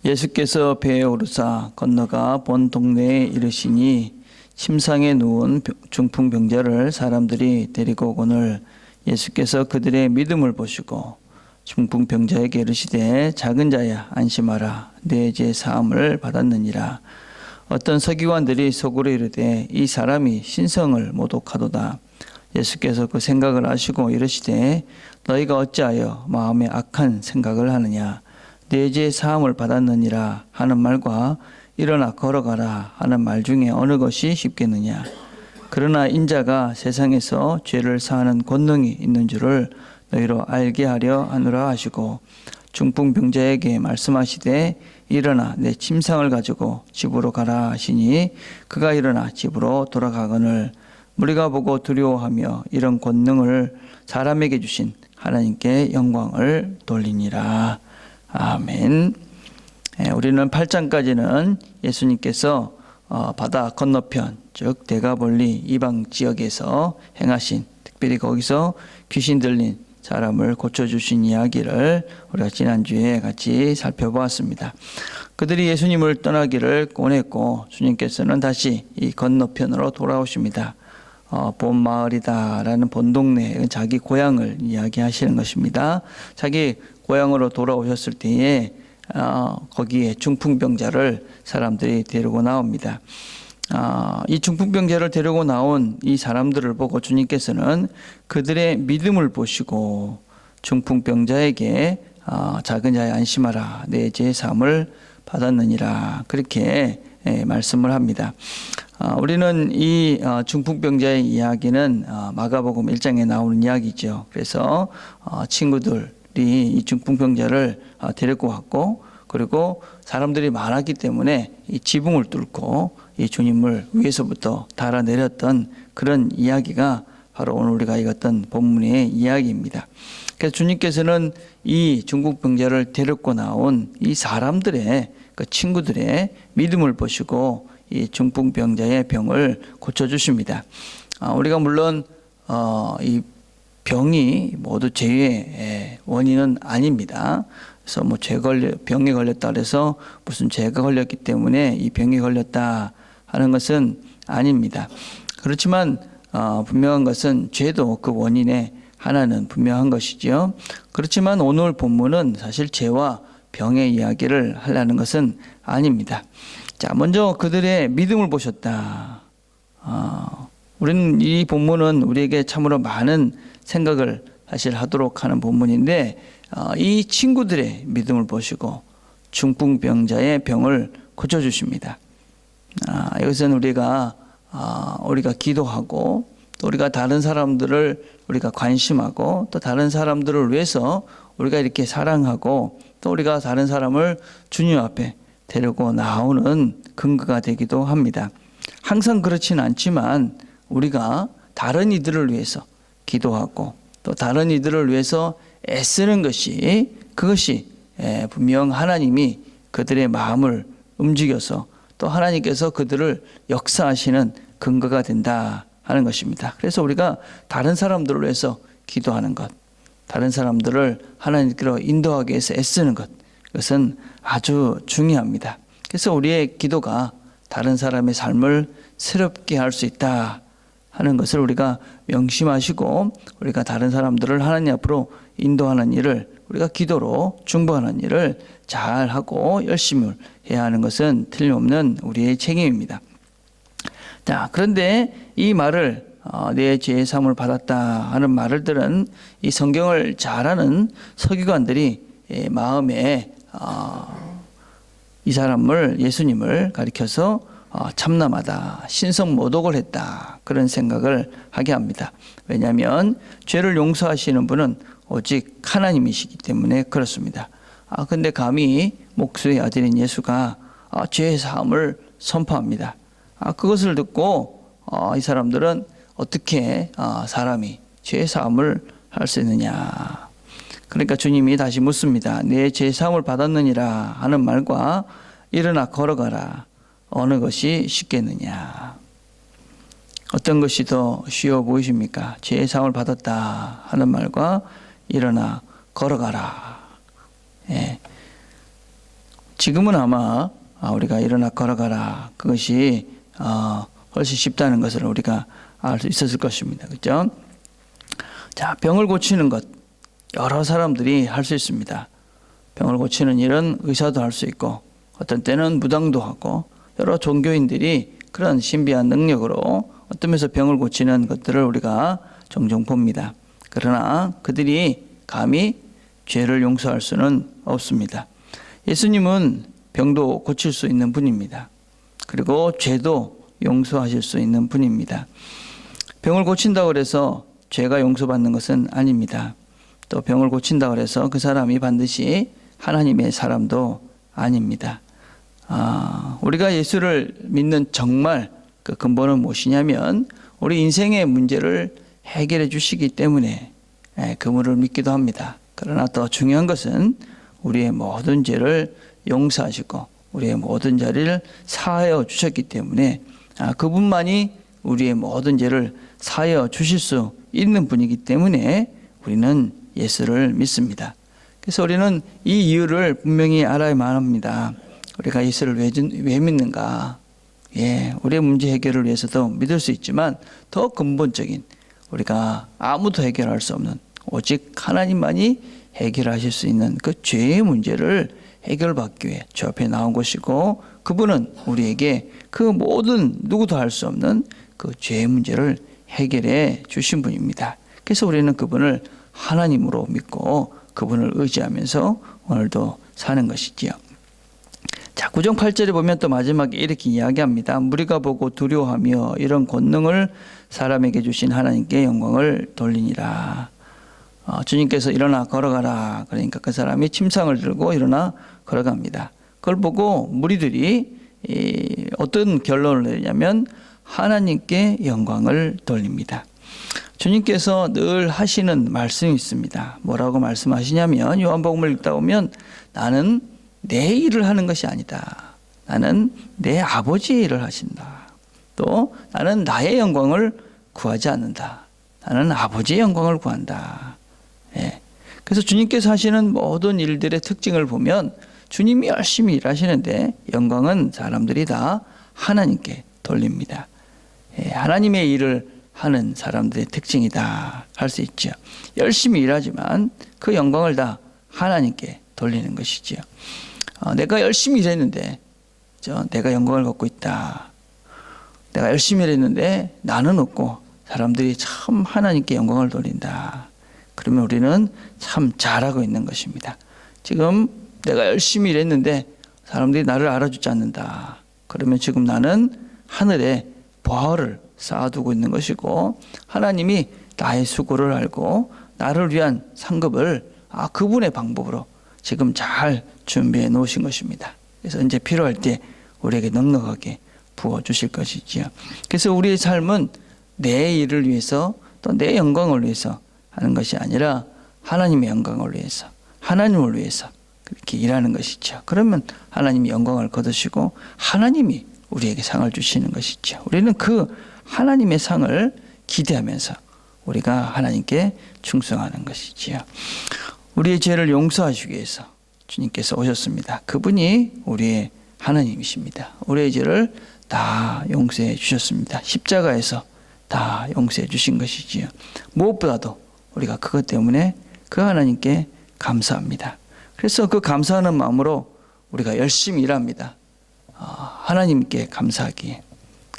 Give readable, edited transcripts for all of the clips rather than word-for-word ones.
예수께서 배에 오르사 건너가 본 동네에 이르시니 침상에 누운 중풍병자를 사람들이 데리고 오거늘 예수께서 그들의 믿음을 보시고 중풍병자에게 이르시되 작은 자야 안심하라 내 죄 사함을 받았느니라. 어떤 서기관들이 속으로 이르되 이 사람이 신성을 모독하도다. 예수께서 그 생각을 아시고 이르시되 너희가 어찌하여 마음에 악한 생각을 하느냐. 내 죄 사함을 받았느니라 하는 말과 일어나 걸어가라 하는 말 중에 어느 것이 쉽겠느냐. 그러나 인자가 세상에서 죄를 사하는 권능이 있는 줄을 너희로 알게 하려 하노라 하시고 중풍병자에게 말씀하시되 일어나 내 침상을 가지고 집으로 가라 하시니 그가 일어나 집으로 돌아가거늘 무리가 보고 두려워하며 이런 권능을 사람에게 주신 하나님께 영광을 돌리니라. 아멘. 우리는 8장까지는 예수님께서 바다 건너편 즉 대가볼리 이방 지역에서 행하신, 특별히 거기서 귀신 들린 사람을 고쳐주신 이야기를 우리가 지난주에 같이 살펴보았습니다. 그들이 예수님을 떠나기를 원했고 주님께서는 다시 이 건너편으로 돌아오십니다. 본 마을이다라는 본 동네, 자기 고향을 이야기하시는 것입니다. 자기 고향으로 돌아오셨을 때에 거기에 중풍병자를 사람들이 데리고 나옵니다. 이 중풍병자를 데리고 나온 이 사람들을 보고 주님께서는 그들의 믿음을 보시고 중풍병자에게 작은 자야 안심하라 내 죄 사함을 받았느니라 그렇게 말씀을 합니다. 우리는 이 중풍병자의 이야기는 마가복음 1장에 나오는 이야기죠. 그래서 친구들이 이 중풍병자를 데리고 왔고, 그리고 사람들이 많았기 때문에 이 지붕을 뚫고 이 주님을 위에서부터 달아내렸던 그런 이야기가 바로 오늘 우리가 읽었던 본문의 이야기입니다. 그래서 주님께서는 이 중풍병자를 데리고 나온 이 사람들의, 그 친구들의 믿음을 보시고 이 중풍병자의 병을 고쳐주십니다. 우리가 물론 이 병이 모두 죄의 원인은 아닙니다. 그래서 뭐 병에 걸렸다 그래서 무슨 죄가 걸렸기 때문에 이 병에 걸렸다 하는 것은 아닙니다. 그렇지만 분명한 것은 죄도 그 원인의 하나는 분명한 것이죠. 그렇지만 오늘 본문은 사실 죄와 병의 이야기를 하려는 것은 아닙니다. 자, 먼저 그들의 믿음을 보셨다. 우리는 이 본문은 우리에게 참으로 많은 생각을 사실 하도록 하는 본문인데, 이 친구들의 믿음을 보시고 중풍병자의 병을 고쳐주십니다. 이것은 우리가 기도하고 또 우리가 다른 사람들을 우리가 관심하고 또 다른 사람들을 위해서 우리가 이렇게 사랑하고 또 우리가 다른 사람을 주님 앞에 데리고 나오는 근거가 되기도 합니다. 항상 그렇지는 않지만 우리가 다른 이들을 위해서 기도하고 또 다른 이들을 위해서 애쓰는 것이, 그것이 분명 하나님이 그들의 마음을 움직여서 또 하나님께서 그들을 역사하시는 근거가 된다 하는 것입니다. 그래서 우리가 다른 사람들을 위해서 기도하는 것, 다른 사람들을 하나님께로 인도하기 위해서 애쓰는 것, 그것은 아주 중요합니다. 그래서 우리의 기도가 다른 사람의 삶을 새롭게 할 수 있다 하는 것을 우리가 명심하시고, 우리가 다른 사람들을 하나님 앞으로 인도하는 일을, 우리가 기도로 중보하는 일을 잘하고 열심히 해야 하는 것은 틀림없는 우리의 책임입니다. 자, 그런데 이 말을 내 죄의 사함을 받았다 하는 말을 들은 이 성경을 잘 아는 서기관들이 마음에 이 사람을, 예수님을 가리켜서 참남하다, 신성 모독을 했다, 그런 생각을 하게 합니다. 왜냐하면 죄를 용서하시는 분은 오직 하나님이시기 때문에 그렇습니다. 근데 감히 목수의 아들인 예수가 죄의 사함을 선포합니다. 그것을 듣고 이 사람들은 어떻게 사람이 죄의 사함을 할 수 있느냐. 그러니까 주님이 다시 묻습니다. 내 죄 사함을 받았느니라 하는 말과 일어나 걸어가라, 어느 것이 쉽겠느냐. 어떤 것이 더 쉬워 보이십니까? 죄 사함을 받았다 하는 말과 일어나 걸어가라. 지금은 아마 우리가 일어나 걸어가라, 그것이 훨씬 쉽다는 것을 우리가 알 수 있었을 것입니다. 그렇죠? 자, 병을 고치는 것 여러 사람들이 할 수 있습니다. 병을 고치는 일은 의사도 할 수 있고 어떤 때는 무당도 하고 여러 종교인들이 그런 신비한 능력으로 어떤 면에서 병을 고치는 것들을 우리가 종종 봅니다. 그러나 그들이 감히 죄를 용서할 수는 없습니다. 예수님은 병도 고칠 수 있는 분입니다. 그리고 죄도 용서하실 수 있는 분입니다. 병을 고친다고 해서 죄가 용서받는 것은 아닙니다. 또 병을 고친다고 해서 그 사람이 반드시 하나님의 사람도 아닙니다. 우리가 예수를 믿는 정말 그 근본은 무엇이냐면 우리 인생의 문제를 해결해 주시기 때문에 그분을 믿기도 합니다. 그러나 더 중요한 것은 우리의 모든 죄를 용서하시고 우리의 모든 죄를 사하여 주셨기 때문에 그분만이 우리의 모든 죄를 사하여 주실 수 있는 분이기 때문에 우리는 예수를 믿습니다. 그래서 우리는 이 이유를 분명히 알아야만 합니다. 우리가 예수를 왜 믿는가? 우리의 문제 해결을 위해서도 믿을 수 있지만 더 근본적인 우리가 아무도 해결할 수 없는 오직 하나님만이 해결하실 수 있는 그 죄의 문제를 해결받기 위해 주 앞에 나온 것이고 그분은 우리에게 그 모든 누구도 할 수 없는 그 죄의 문제를 해결해 주신 분입니다. 그래서 우리는 그분을 하나님으로 믿고 그분을 의지하면서 오늘도 사는 것이지요. 자, 9장 8절에 보면 또 마지막에 이렇게 이야기합니다. 무리가 보고 두려워하며 이런 권능을 사람에게 주신 하나님께 영광을 돌리니라. 주님께서 일어나 걸어가라. 그러니까 그 사람이 침상을 들고 일어나 걸어갑니다. 그걸 보고 무리들이 어떤 결론을 내리냐면 하나님께 영광을 돌립니다. 주님께서 늘 하시는 말씀이 있습니다. 뭐라고 말씀하시냐면 요한복음을 읽다 보면 나는 내 일을 하는 것이 아니다. 나는 내 아버지의 일을 하신다. 또 나는 나의 영광을 구하지 않는다. 나는 아버지의 영광을 구한다. 그래서 주님께서 하시는 모든 일들의 특징을 보면 주님이 열심히 일하시는데 영광은 사람들이 다 하나님께 돌립니다. 하나님의 일을 하는 사람들의 특징이다 할 수 있죠. 열심히 일하지만 그 영광을 다 하나님께 돌리는 것이죠. 내가 열심히 일했는데 내가 영광을 갖고 있다. 내가 열심히 일했는데 나는 없고 사람들이 참 하나님께 영광을 돌린다. 그러면 우리는 참 잘하고 있는 것입니다. 지금 내가 열심히 일했는데 사람들이 나를 알아주지 않는다. 그러면 지금 나는 하늘에 보화를 쌓아두고 있는 것이고 하나님이 나의 수고를 알고 나를 위한 상급을 그분의 방법으로 지금 잘 준비해 놓으신 것입니다. 그래서 이제 필요할 때 우리에게 넉넉하게 부어주실 것이지요. 그래서 우리의 삶은 내 일을 위해서 또 내 영광을 위해서 하는 것이 아니라 하나님의 영광을 위해서 하나님을 위해서 그렇게 일하는 것이죠. 그러면 하나님이 영광을 거두시고 하나님이 우리에게 상을 주시는 것이죠. 우리는 그 하나님의 상을 기대하면서 우리가 하나님께 충성하는 것이지요. 우리의 죄를 용서하시기 위해서 주님께서 오셨습니다. 그분이 우리의 하나님이십니다. 우리의 죄를 다 용서해 주셨습니다. 십자가에서 다 용서해 주신 것이지요. 무엇보다도 우리가 그것 때문에 그 하나님께 감사합니다. 그래서 그 감사하는 마음으로 우리가 열심히 일합니다. 하나님께 감사하기에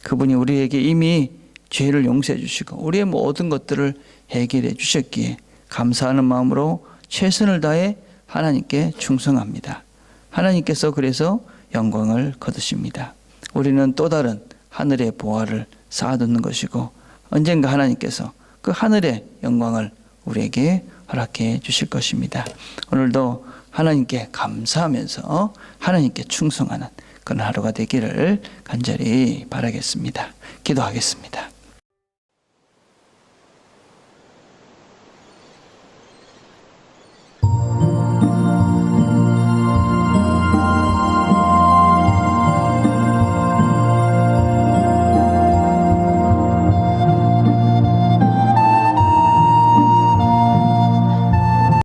그분이 우리에게 이미 죄를 용서해 주시고 우리의 모든 것들을 해결해 주셨기에 감사하는 마음으로 최선을 다해 하나님께 충성합니다. 하나님께서 그래서 영광을 거두십니다. 우리는 또 다른 하늘의 보화를 쌓아두는 것이고 언젠가 하나님께서 그 하늘의 영광을 우리에게 허락해 주실 것입니다. 오늘도 하나님께 감사하면서 하나님께 충성하는 그런 하루가 되기를 간절히 바라겠습니다. 기도하겠습니다.